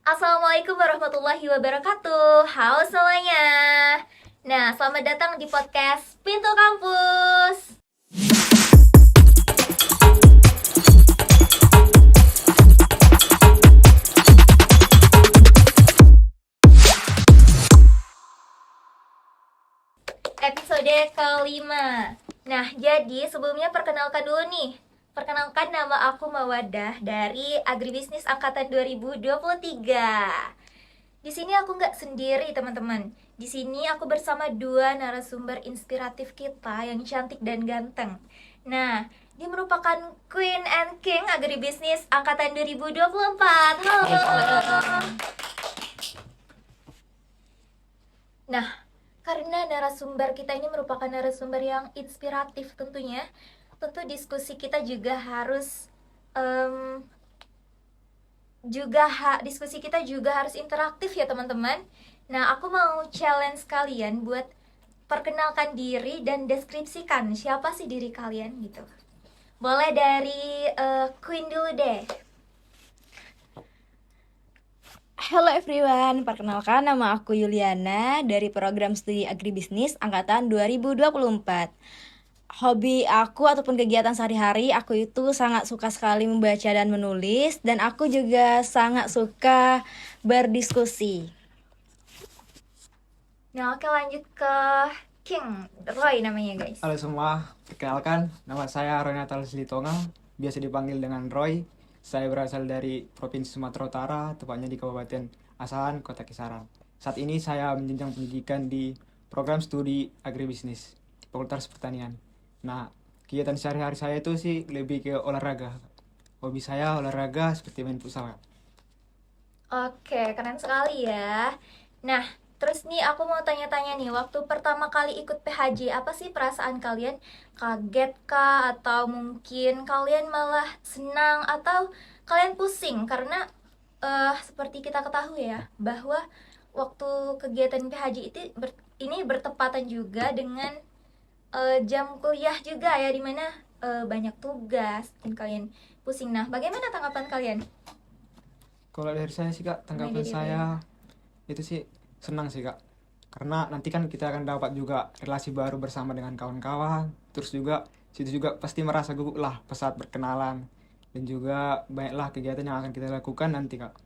Assalamualaikum warahmatullahi wabarakatuh. Halo semuanya. Nah, selamat datang di podcast Pintu Kampus. Episode kelima. Nah, jadi sebelumnya perkenalkan dulu nih. Perkenalkan, nama aku Mawadah dari Agribisnis Angkatan 2023. Di sini aku nggak sendiri, teman-teman. Di sini aku bersama dua narasumber inspiratif kita yang cantik dan ganteng. Nah, dia merupakan Queen and King Agribisnis Angkatan 2024. Halo. Nah, karena narasumber kita ini merupakan narasumber yang inspiratif tentunya, tentu diskusi kita juga harus interaktif ya teman-teman. Nah, aku mau challenge kalian buat perkenalkan diri dan deskripsikan siapa sih diri kalian gitu. Boleh dari Queen dulu deh. Hello everyone, perkenalkan nama aku Yuliana dari program studi agribisnis angkatan 2024. Hobi aku ataupun kegiatan sehari-hari, aku itu sangat suka sekali membaca dan menulis, dan aku juga sangat suka berdiskusi. Nah, oke, lanjut ke King Roy namanya, guys. Halo semua, perkenalkan nama saya Roy Natal Silitonga, biasa dipanggil dengan Roy. Saya berasal dari Provinsi Sumatera Utara, tepatnya di Kabupaten Asahan, Kota Kisaran. Saat ini saya menjenjang pendidikan di program studi agribisnis, Fakultas Pertanian. Nah, kegiatan sehari-hari saya itu sih lebih ke olahraga. Hobi saya olahraga seperti main futsal. Oke, keren sekali ya. Nah, terus nih aku mau tanya-tanya nih, waktu pertama kali ikut PHJ, apa sih perasaan kalian? Kaget kah? Atau mungkin kalian malah senang? Atau kalian pusing? Karena seperti kita ketahui ya, bahwa waktu kegiatan PHJ ini bertepatan juga dengan jam kuliah juga ya, dimana banyak tugas dan kalian pusing. Nah, bagaimana tanggapan kalian? Kalau dari saya sih Kak, tanggapan Dari saya itu sih senang sih Kak. Karena nanti kan kita akan dapat juga relasi baru bersama dengan kawan-kawan. Terus juga situ juga pasti merasa gugup lah pas saat berkenalan. Dan juga banyaklah kegiatan yang akan kita lakukan nanti Kak.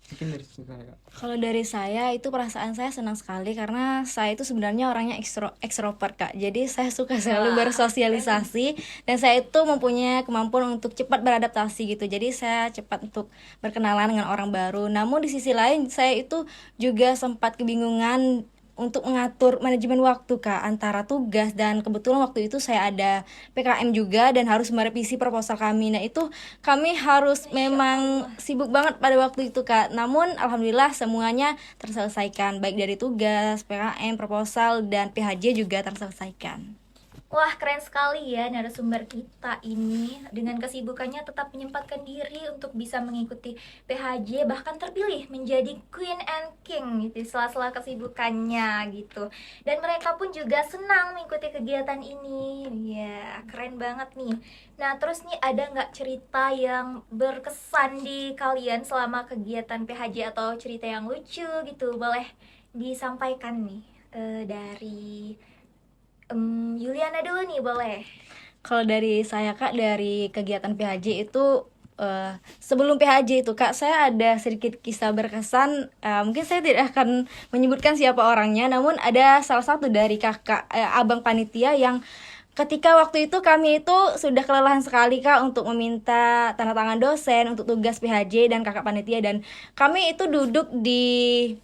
Mungkin dari situ saya Kak. Kalau dari saya itu perasaan saya senang sekali karena saya itu sebenarnya orangnya ekstrovert Kak. Jadi saya suka sekali bersosialisasi dan saya itu mempunyai kemampuan untuk cepat beradaptasi gitu. Jadi saya cepat untuk berkenalan dengan orang baru. Namun di sisi lain saya itu juga sempat kebingungan untuk mengatur manajemen waktu Kak antara tugas, dan kebetulan waktu itu saya ada PKM juga dan harus merevisi proposal kami. Nah itu kami harus memang sibuk banget pada waktu itu Kak. Namun alhamdulillah semuanya terselesaikan, baik dari tugas, PKM, proposal, dan PHJ juga terselesaikan. Wah, keren sekali ya narasumber kita ini. Dengan kesibukannya tetap menyempatkan diri untuk bisa mengikuti PHJ, bahkan terpilih menjadi Queen and King gitu, sela-sela kesibukannya gitu. Dan mereka pun juga senang mengikuti kegiatan ini. Ya, keren banget nih. Nah, terus nih ada nggak cerita yang berkesan di kalian selama kegiatan PHJ atau cerita yang lucu gitu? Boleh disampaikan nih dari Yuliana dulu nih, boleh. Kalau dari saya Kak, dari kegiatan PHJ itu sebelum PHJ itu Kak, saya ada sedikit kisah berkesan. Mungkin saya tidak akan menyebutkan siapa orangnya, namun ada salah satu dari kakak abang panitia yang ketika waktu itu kami itu sudah kelelahan sekali Kak untuk meminta tanda tangan dosen untuk tugas PHJ dan kakak panitia, dan kami itu duduk di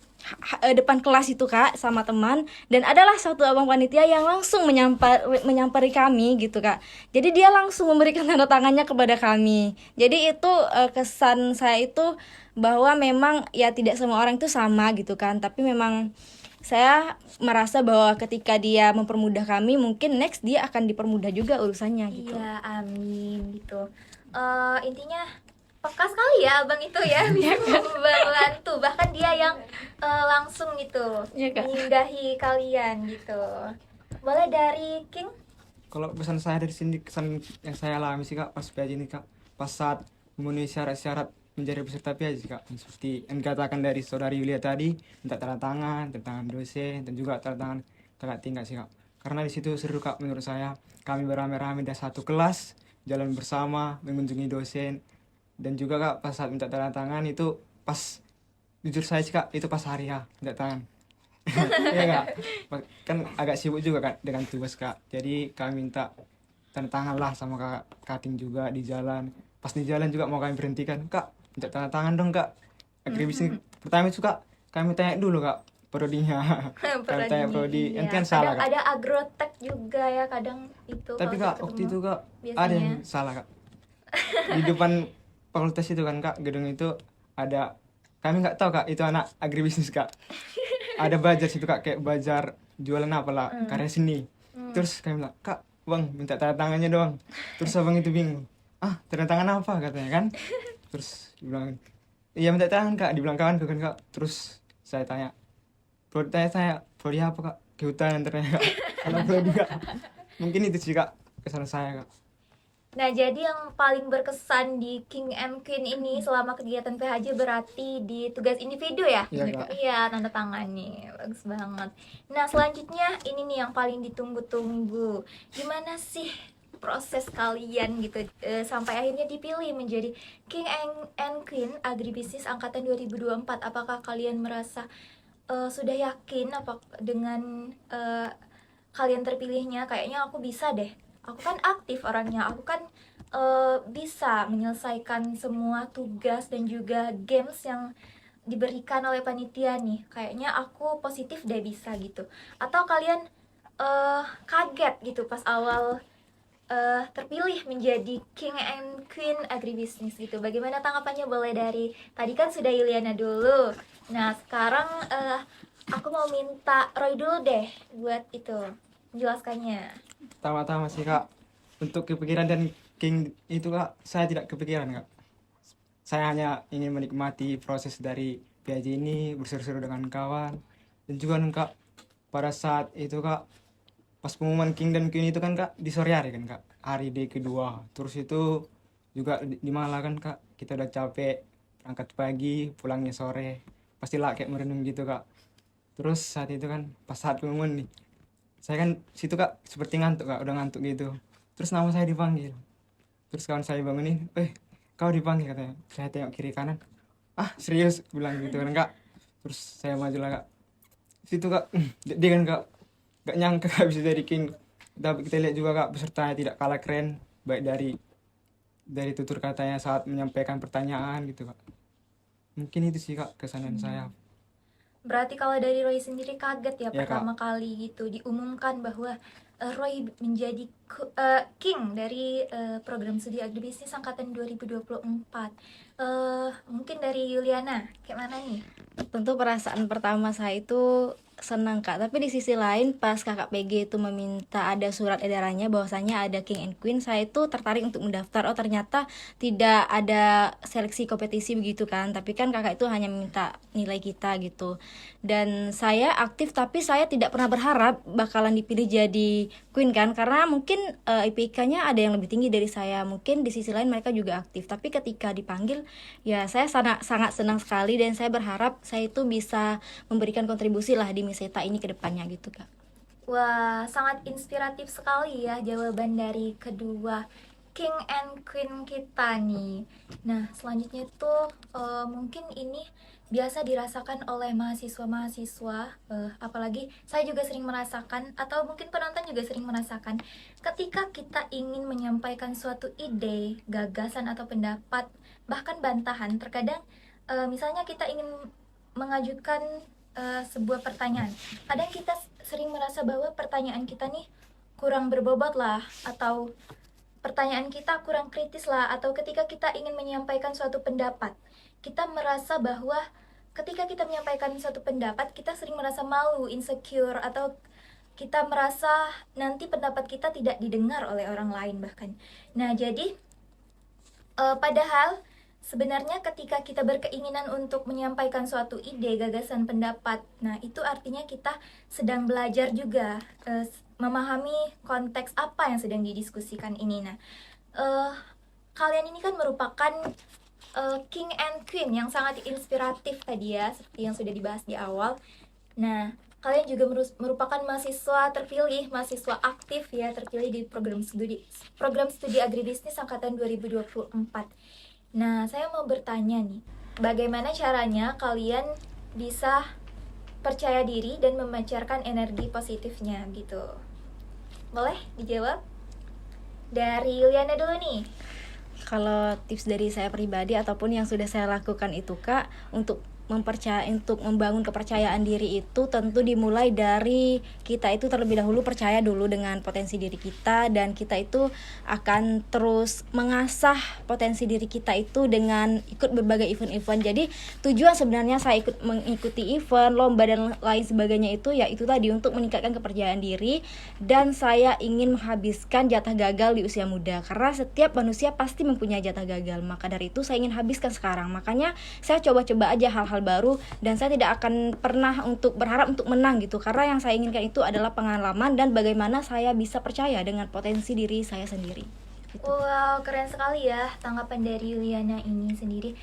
depan kelas itu Kak sama teman, dan adalah satu abang panitia yang langsung menyampari kami gitu Kak. Jadi dia langsung memberikan tanda tangannya kepada kami. Jadi itu kesan saya itu bahwa memang ya tidak semua orang itu sama gitu kan, tapi memang saya merasa bahwa ketika dia mempermudah kami, mungkin next dia akan dipermudah juga urusannya gitu. Iya, amin gitu. Intinya peka sekali ya abang itu ya, bisa membantu, bahkan dia yang langsung gitu Iya, Kak. menyinggahi kalian gitu. Boleh dari King? Kalau pesan saya dari sini, kesan yang saya alami sih Kak pas PJ ini Kak, pas saat memenuhi syarat-syarat menjadi peserta PHJ Kak. Seperti yang dikatakan dari saudari Yulia tadi, minta tanda tangan dosen, dan juga tanda tangan kakak tingkat sih Kak. Karena di situ seru Kak menurut saya. Kami beramai-ramai dari satu kelas, jalan bersama, mengunjungi dosen. Dan juga Kak pas saat minta tanda tangan itu pas, jujur saya sih Kak, itu pas hari ya minta tangan. Iya Kak, kan agak sibuk juga Kak dengan tugas Kak. Jadi kami minta tanda tangan lah sama kakak Kating juga di jalan. Pas di jalan juga mau kami berhentikan, Kak minta tanda tangan dong Kak. Agribisnis pertama itu Kak, kami tanya dulu Kak prodinya. Kami tanya prodi, Iya. ente kan salah Kadang Kak. ada agrotek juga ya, kadang itu. Tapi kalau Kak ketemu. waktu itu Kak ada Biasanya. yang salah Kak. Di depan fakultas itu kan Kak, gedung itu ada, kami nggak tahu Kak itu anak agribisnis Kak. Ada bazar situ Kak, kayak bazar jualan apa lah, karya seni. Terus kami bilang, Kak, Bang, minta tanda tangannya doang. Terus abang itu bingung. Ah, tanda tangan apa katanya kan? Terus dibilang, iya minta tangan Kak, dibilang kawan kan Kak. Terus saya tanya, prodi apa Kak? Kehutanan ternyata Kak. Kalau prodi Kak. Mungkin itu sih Kak kesalahan saya Kak. Nah, jadi yang paling berkesan di King and Queen ini selama kegiatan PHJ berarti di tugas individu ya? Iya, Kak. Iya, tanda tangan nih. Bagus banget. Nah, selanjutnya ini nih yang paling ditunggu-tunggu. Gimana sih proses kalian gitu sampai akhirnya dipilih menjadi King and Queen Agribisnis angkatan 2024? Apakah kalian merasa sudah yakin apa dengan kalian terpilihnya? Kayaknya aku bisa deh. Aku kan aktif orangnya, aku kan bisa menyelesaikan semua tugas dan juga games yang diberikan oleh panitia nih. Kayaknya aku positif deh bisa gitu. Atau kalian kaget gitu pas awal terpilih menjadi King and Queen Agribisnis gitu. Bagaimana tanggapannya? Boleh dari tadi kan sudah Yuliana dulu. Nah sekarang aku mau minta Roy dulu deh buat itu menjelaskannya. Pertama-tama sih Kak, untuk kepikiran dan King itu Kak, saya tidak kepikiran Kak. Saya hanya ingin menikmati proses dari PHJ ini, berseru-seru dengan kawan. Dan juga Kak, pada saat itu Kak, pas pengumuman King dan Queen itu kan Kak, di sore hari kan Kak, hari D kedua. Terus itu juga di Malang kan Kak, kita udah capek, berangkat pagi, pulangnya sore. Pastilah kayak merenung gitu Kak. Terus saat itu kan, pas saat pengumuman nih, saya kan situ Kak seperti ngantuk Kak, udah ngantuk gitu. Terus nama saya dipanggil. Terus kawan saya bangunin, kau dipanggil katanya. Saya tengok kiri kanan, ah serius bilang gitu kan Kak. Terus saya maju lah Kak. Situ Kak, dia kan Kak gak nyangka Kak bisa jadi King. Tapi kita lihat juga Kak pesertanya tidak kalah keren, baik dari tutur katanya saat menyampaikan pertanyaan gitu Kak. Mungkin itu sih Kak kesanan saya. Berarti kalau dari Roy sendiri kaget ya Iya, pertama kali gitu diumumkan bahwa Roy menjadi King dari program studi agribisnis angkatan 2024. Mungkin dari Yuliana, kayak mana nih? Tentu perasaan pertama saya itu senang Kak, tapi di sisi lain pas kakak PG itu meminta ada surat edarannya bahwasanya ada King and Queen, saya itu tertarik untuk mendaftar. Oh ternyata tidak ada seleksi kompetisi begitu kan, tapi kan kakak itu hanya meminta nilai kita gitu. Dan saya aktif tapi saya tidak pernah berharap bakalan dipilih jadi Queen kan, karena mungkin IPK-nya ada yang lebih tinggi dari saya. Mungkin di sisi lain mereka juga aktif, tapi ketika dipanggil ya saya sangat senang sekali dan saya berharap saya itu bisa memberikan kontribusi lah di Miseta ini ke depannya gitu Kak. Wah, sangat inspiratif sekali ya jawaban dari kedua King and Queen kita nih. Nah, selanjutnya tuh mungkin ini biasa dirasakan oleh mahasiswa-mahasiswa, apalagi saya juga sering merasakan, atau mungkin penonton juga sering merasakan, ketika kita ingin menyampaikan suatu ide, gagasan atau pendapat, bahkan bantahan, terkadang misalnya kita ingin mengajukan sebuah pertanyaan, kadang kita sering merasa bahwa pertanyaan kita nih kurang berbobot lah, atau pertanyaan kita kurang kritis lah, atau ketika kita ingin menyampaikan suatu pendapat, kita merasa bahwa ketika kita menyampaikan suatu pendapat, kita sering merasa malu, insecure, atau kita merasa nanti pendapat kita tidak didengar oleh orang lain bahkan. Nah, jadi padahal sebenarnya ketika kita berkeinginan untuk menyampaikan suatu ide, gagasan, pendapat, nah itu artinya kita sedang belajar juga memahami konteks apa yang sedang didiskusikan ini. Nah, kalian ini kan merupakan King and Queen yang sangat inspiratif tadi ya, seperti yang sudah dibahas di awal. Nah, kalian juga merupakan mahasiswa terpilih, mahasiswa aktif ya, terpilih di program studi agribisnis angkatan 2024. Nah, saya mau bertanya nih, bagaimana caranya kalian bisa percaya diri dan memancarkan energi positifnya gitu? Boleh dijawab? Dari Yuliana dulu nih. Kalau tips dari saya pribadi ataupun yang sudah saya lakukan itu Kak, untuk membangun kepercayaan diri itu tentu dimulai dari kita itu terlebih dahulu percaya dulu dengan potensi diri kita, dan kita itu akan terus mengasah potensi diri kita itu dengan ikut berbagai event-event. Jadi tujuan sebenarnya saya mengikuti event, lomba dan lain sebagainya itu ya itu tadi untuk meningkatkan kepercayaan diri, dan saya ingin menghabiskan jatah gagal di usia muda karena setiap manusia pasti mempunyai jatah gagal. Maka dari itu saya ingin habiskan sekarang. Makanya saya coba-coba aja hal-hal baru, dan saya tidak akan pernah untuk berharap untuk menang gitu, karena yang saya inginkan itu adalah pengalaman dan bagaimana saya bisa percaya dengan potensi diri saya sendiri gitu. Wow, keren sekali ya tanggapan dari Yuliana ini sendiri.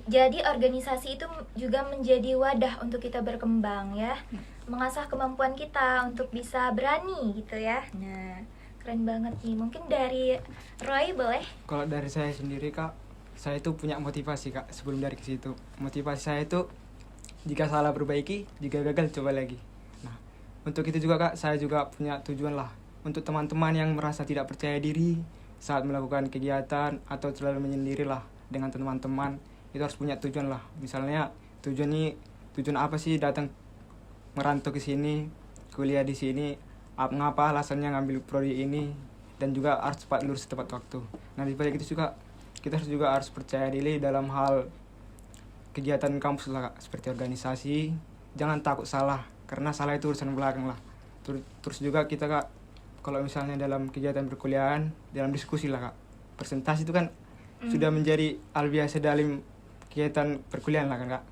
Jadi organisasi itu juga menjadi wadah untuk kita berkembang ya, mengasah kemampuan kita untuk bisa berani gitu ya. Nah, keren banget nih. Mungkin dari Roy boleh? Kalau dari saya sendiri Kak, saya itu punya motivasi Kak. Sebelum dari ke situ, motivasi saya itu jika salah perbaiki, jika gagal coba lagi. Nah, untuk itu juga Kak, saya juga punya tujuan lah untuk teman-teman yang merasa tidak percaya diri saat melakukan kegiatan atau terlalu menyendiri lah dengan teman-teman. Itu harus punya tujuan lah. Misalnya tujuan apa sih datang merantau ke sini, kuliah di sini, ngapa alasannya ngambil prodi ini, dan juga harus cepat lulus tepat waktu. Nah, di balik itu juga kita harus percaya diri dalam hal kegiatan kampus lah Kak, seperti organisasi. Jangan takut salah, karena salah itu urusan belakang lah. Terus juga kita Kak, kalau misalnya dalam kegiatan perkuliahan, dalam diskusi lah Kak, presentasi itu kan sudah menjadi hal biasa dalam kegiatan perkuliahan lah kan Kak.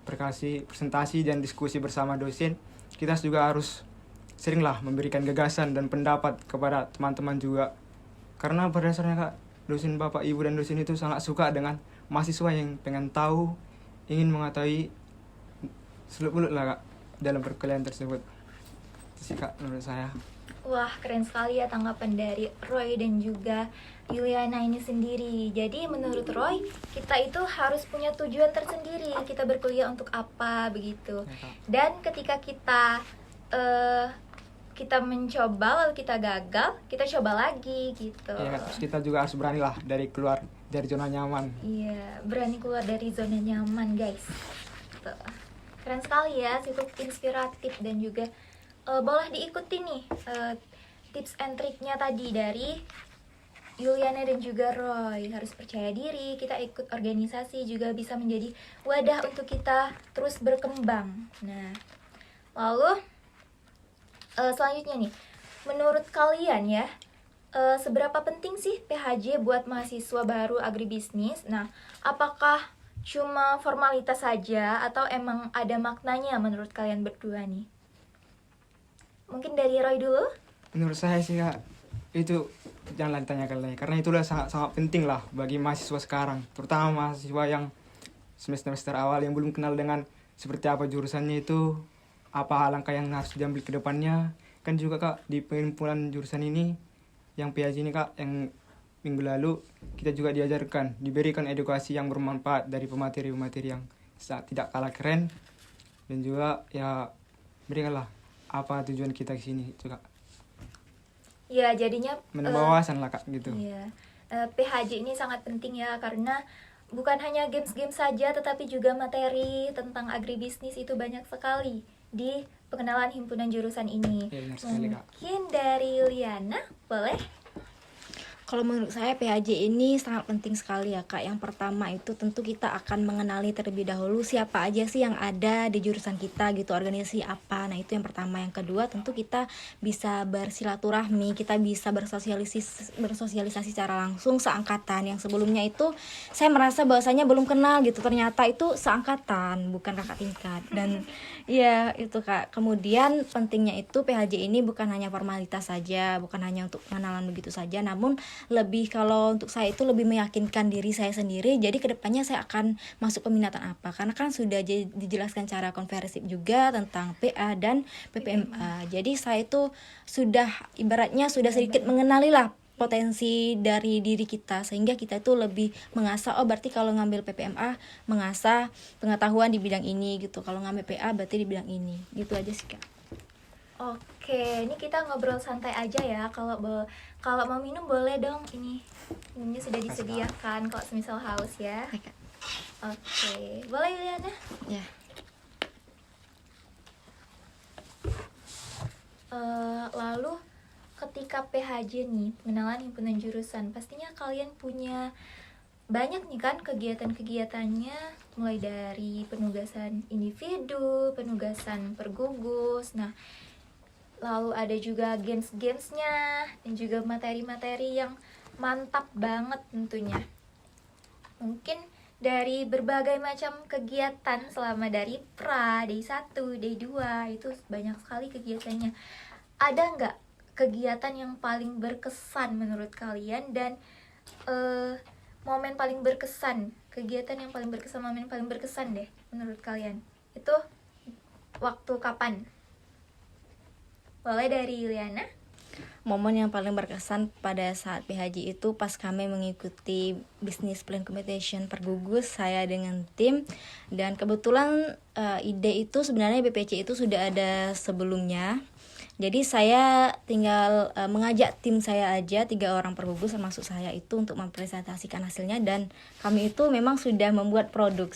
Presentasi dan diskusi bersama dosen, kita juga harus seringlah memberikan gagasan dan pendapat kepada teman-teman juga. Karena pada dasarnya Kak, dosen Bapak Ibu dan dosen itu sangat suka dengan mahasiswa yang pengen tahu, ingin mengetahui seluk-beluk lah Kak dalam perkuliahan tersebut. Itu sih Kak menurut saya. Wah, keren sekali ya tanggapan dari Roy dan juga Yuliana ini sendiri. Jadi menurut Roy, kita itu harus punya tujuan tersendiri. Kita berkuliah untuk apa begitu. Ya, Kak. Dan ketika kita mencoba lalu kita gagal, kita coba lagi gitu. Ya, terus kita juga harus berani lah keluar dari zona nyaman. Iya, berani keluar dari zona nyaman, guys. Tuh. Keren sekali ya, cukup inspiratif dan juga boleh diikuti nih tips and triknya tadi dari Yuliana dan juga Roy. Harus percaya diri, kita ikut organisasi juga bisa menjadi wadah untuk kita terus berkembang. Nah, lalu selanjutnya nih, menurut kalian ya, seberapa penting sih PHJ buat mahasiswa baru agribisnis? Nah, apakah cuma formalitas saja atau emang ada maknanya menurut kalian berdua nih? Mungkin dari Roy dulu? Menurut saya sih Kak, itu janganlah ditanyakan lagi, karena itulah sangat penting lah bagi mahasiswa sekarang, terutama mahasiswa yang semester awal yang belum kenal dengan seperti apa jurusannya itu, apa langkah yang harus diambil ke depannya. Kan juga Kak, di pengumpulan jurusan ini yang PHJ ini Kak, yang minggu lalu kita juga diberikan edukasi yang bermanfaat dari pemateri-pemateri yang tidak kalah keren, dan juga ya berikanlah apa tujuan kita ke sini juga. Ya, jadinya Menambah wawasan lah Kak gitu. iya. PHJ ini sangat penting ya, karena bukan hanya games-games saja tetapi juga materi tentang agribisnis itu banyak sekali di pengenalan himpunan jurusan ini. Ya, benar sekali, Kak. Mungkin dari Yuliana, boleh? Kalau menurut saya PHJ ini sangat penting sekali ya Kak. Yang pertama itu tentu kita akan mengenali terlebih dahulu siapa aja sih yang ada di jurusan kita gitu, organisasi apa. Nah itu yang pertama. Yang kedua tentu kita bisa bersilaturahmi, kita bisa bersosialisasi secara langsung seangkatan. Yang sebelumnya itu saya merasa bahwasanya belum kenal gitu, ternyata itu seangkatan bukan kakak tingkat. Dan ya itu Kak. Kemudian pentingnya itu PHJ ini bukan hanya formalitas saja, bukan hanya untuk pengenalan begitu saja, namun lebih, kalau untuk saya itu lebih meyakinkan diri saya sendiri. Jadi kedepannya saya akan masuk peminatan apa, karena kan sudah dijelaskan cara konversip juga tentang PA dan PPMA. Jadi saya itu sudah ibaratnya sudah sedikit mengenali lah potensi dari diri kita, sehingga kita itu lebih mengasah, oh berarti kalau ngambil PPMA mengasah pengetahuan di bidang ini gitu, kalau ngambil PA berarti di bidang ini, gitu aja sih Kak. Oke, ini kita ngobrol santai aja ya. Kalau mau minum boleh dong, ini minumnya sudah disediakan kalau semisal haus ya. Oke, Kak. Oke, boleh Yuliana? Ya. Lalu ketika PHJ nih, pengenalan himpunan jurusan, pastinya kalian punya banyak nih kan kegiatan-kegiatannya, mulai dari penugasan individu, penugasan pergugus, nah lalu ada juga games-gamesnya, dan juga materi-materi yang mantap banget tentunya. Mungkin dari berbagai macam kegiatan selama dari pra, day 1, day 2, itu banyak sekali kegiatannya. Ada nggak kegiatan yang paling berkesan menurut kalian, dan momen paling berkesan, kegiatan yang paling berkesan, momen paling berkesan deh menurut kalian itu waktu kapan? Boleh dari Yuliana? Momen yang paling berkesan pada saat PHJ itu pas kami mengikuti Business Plan Competition pergugus saya dengan tim, dan kebetulan ide itu sebenarnya BPC itu sudah ada sebelumnya. Jadi saya tinggal mengajak tim saya aja, 3 orang pergugus termasuk saya itu, untuk mempresentasikan hasilnya, dan kami itu memang sudah membuat produk.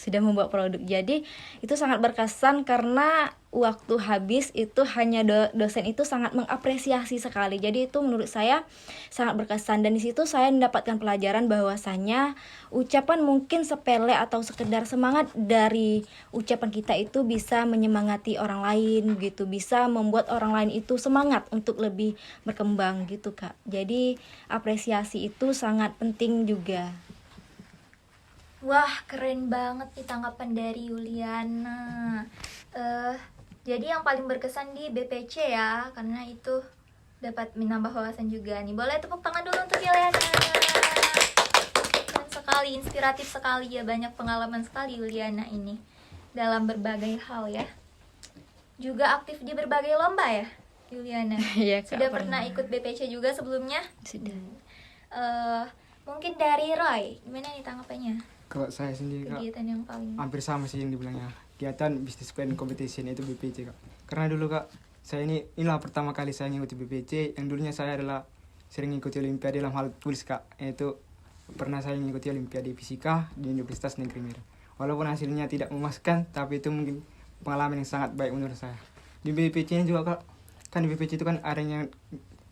Jadi itu sangat berkesan karena waktu habis itu hanya dosen itu sangat mengapresiasi sekali. Jadi itu menurut saya sangat berkesan, dan di situ saya mendapatkan pelajaran bahwasanya ucapan mungkin sepele atau sekedar semangat dari ucapan kita itu bisa menyemangati orang lain gitu, bisa membuat orang lain itu semangat untuk lebih berkembang gitu Kak. Jadi apresiasi itu sangat penting juga. Wah, keren banget nih tanggapan dari Yuliana. Jadi yang paling berkesan di BPC ya, karena itu dapat menambah wawasan juga nih. Boleh tepuk tangan dulu untuk Yuliana. Keren sekali, inspiratif sekali ya, banyak pengalaman sekali Yuliana ini dalam berbagai hal ya. Juga aktif di berbagai lomba ya, Yuliana. Iya, Kak, Sudah pernah ikut BPC juga sebelumnya? Sudah. Mungkin dari Roy, gimana nih tanggapannya? Kalau saya sendiri Kak, Kegiatan yang paling hampir sama sih yang dibilangnya. Kegiatan Business Plan Competition itu BPC Kak. Karena dulu Kak, inilah pertama kali saya mengikuti BPC. Yang dulunya saya adalah sering mengikuti olimpiade dalam hal tulis Kak. Yaitu pernah saya mengikuti olimpiade fisika di Universitas Negeri Medan. Walaupun hasilnya tidak memuaskan, tapi itu mungkin pengalaman yang sangat baik menurut saya. Di BPC juga Kak, kan di BPC itu kan ada yang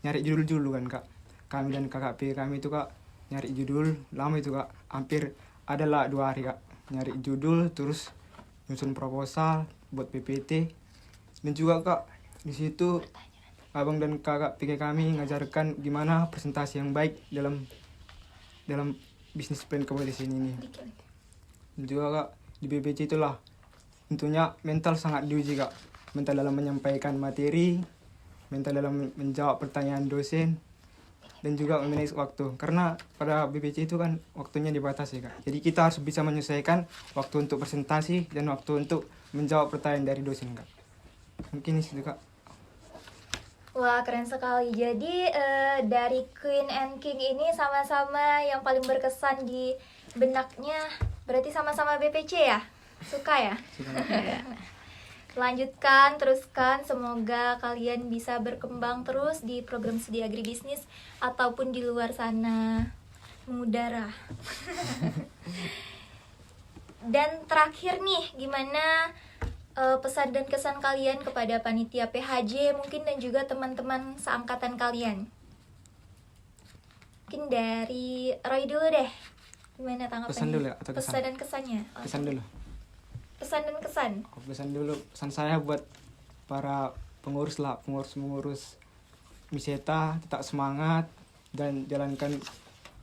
nyari judul dulu kan Kak. Kami dan KKP kami itu Kak nyari judul lama itu Kak, hampir adalah 2 hari Kak nyari judul, terus nyusun proposal buat PPT. Dan juga Kak di situ abang dan kakak PK kami ngajarkan gimana presentasi yang baik dalam bisnis plan competition ini. Dan juga Kak di BPC itulah tentunya mental sangat diuji Kak, mental dalam menyampaikan materi, mental dalam menjawab pertanyaan dosen, dan juga memanage waktu, karena pada BPC itu kan waktunya dibatasi Kak. Jadi kita harus bisa menyesuaikan waktu untuk presentasi dan waktu untuk menjawab pertanyaan dari dosen Kak. Mungkin itu Kak. Wah, keren sekali. Jadi dari Queen and King ini sama-sama yang paling berkesan di benaknya, berarti sama-sama BPC ya? Suka ya? Lanjutkan, teruskan, semoga kalian bisa berkembang terus di program studi agribisnis ataupun di luar sana mengudara. Dan terakhir nih, gimana pesan dan kesan kalian kepada panitia PHJ mungkin dan juga teman-teman seangkatan kalian? Mungkin dari Roy dulu deh. Gimana tanggapannya? Pesan dulu ya, atau kesan? Pesan dan kesannya. Pesan dulu. Pesan dan kesan. Pesan dulu. Pesan saya buat para pengurus lah, pengurus Miseta, tetap semangat dan jalankan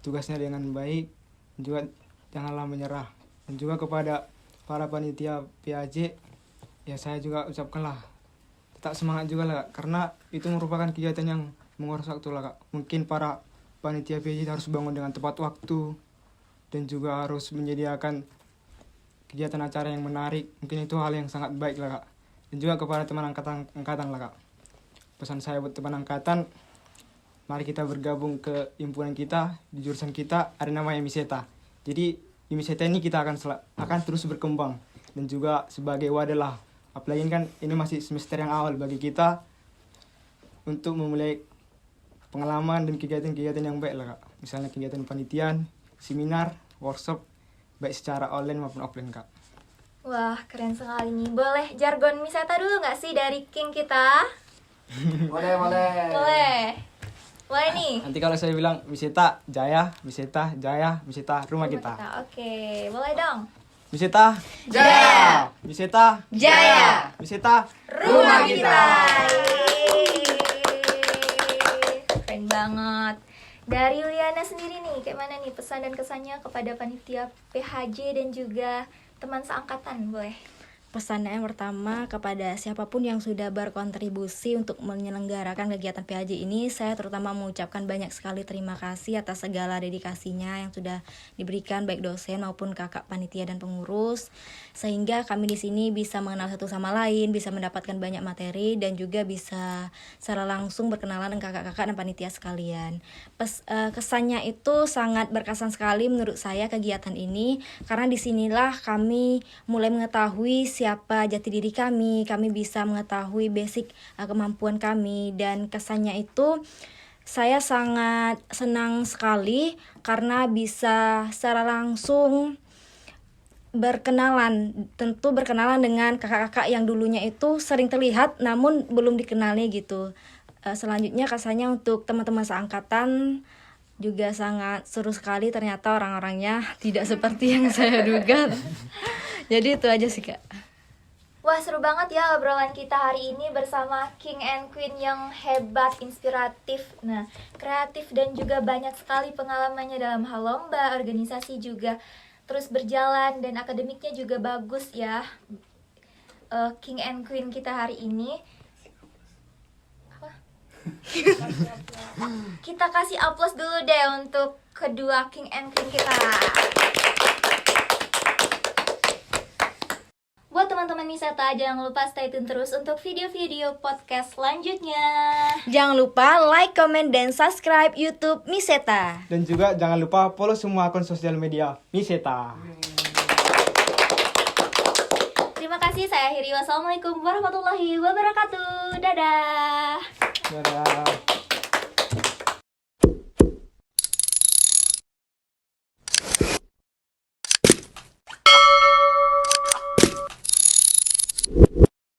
tugasnya dengan baik. Juga janganlah menyerah. Dan juga kepada para panitia PAJ, ya saya juga ucapkanlah tetap semangat juga lah, karena itu merupakan kegiatan yang menguras waktu lah Kak. Mungkin para panitia PJ harus bangun dengan tepat waktu dan juga harus menyediakan kegiatan acara yang menarik. Mungkin itu hal yang sangat baik lah Kak. Dan juga kepada teman angkatan lah Kak. Pesan saya buat teman angkatan, mari kita bergabung ke himpunan kita, di jurusan kita ada namanya MISETA. Jadi di MISETA ini kita akan terus berkembang dan juga sebagai wadah lah. Apalagi kan ini masih semester yang awal bagi kita untuk memulai pengalaman dan kegiatan-kegiatan yang baik lah Kak. Misalnya kegiatan panitian, seminar, workshop, baik secara online maupun offline Kak. Wah, keren sekali nih. Boleh jargon Miseta dulu nggak sih dari King kita? Boleh. Boleh. Boleh nih. Nanti kalau saya bilang Miseta Jaya, Miseta Jaya, Miseta rumah kita. Oke, boleh dong. Miseta Jaya. Miseta Jaya. Miseta Rumah kita. Keren banget. Dari Yuliana sendiri nih, kayak mana nih pesan dan kesannya kepada panitia PHJ dan juga teman seangkatan, boleh? Pesannya yang pertama kepada siapapun yang sudah berkontribusi untuk menyelenggarakan kegiatan PHJ ini, saya terutama mengucapkan banyak sekali terima kasih atas segala dedikasinya yang sudah diberikan baik dosen maupun kakak panitia dan pengurus, sehingga kami di sini bisa mengenal satu sama lain, bisa mendapatkan banyak materi dan juga bisa secara langsung berkenalan dengan kakak-kakak dan panitia sekalian. Kesannya itu sangat berkesan sekali menurut saya kegiatan ini, karena disinilah kami mulai mengetahui siapa jati diri kami bisa mengetahui basic kemampuan kami, dan kesannya itu saya sangat senang sekali karena bisa secara langsung berkenalan dengan kakak-kakak yang dulunya itu sering terlihat namun belum dikenali gitu. Selanjutnya kesannya untuk teman-teman seangkatan juga sangat seru sekali, ternyata orang-orangnya tidak seperti yang saya duga. Jadi itu aja sih Kak. Wah, seru banget ya obrolan kita hari ini bersama King and Queen yang hebat, inspiratif, nah kreatif dan juga banyak sekali pengalamannya dalam hal lomba, organisasi juga terus berjalan dan akademiknya juga bagus ya. King and Queen kita hari ini. Apa? Kita kasih aplaus dulu deh untuk kedua King and Queen kita. Buat teman-teman Miseta, jangan lupa stay tune terus untuk video-video podcast selanjutnya. Jangan lupa like, comment, dan subscribe YouTube Miseta. Dan juga jangan lupa follow semua akun sosial media Miseta. Terima kasih, saya akhiri. Wassalamualaikum warahmatullahi wabarakatuh. Dadah. Dadah.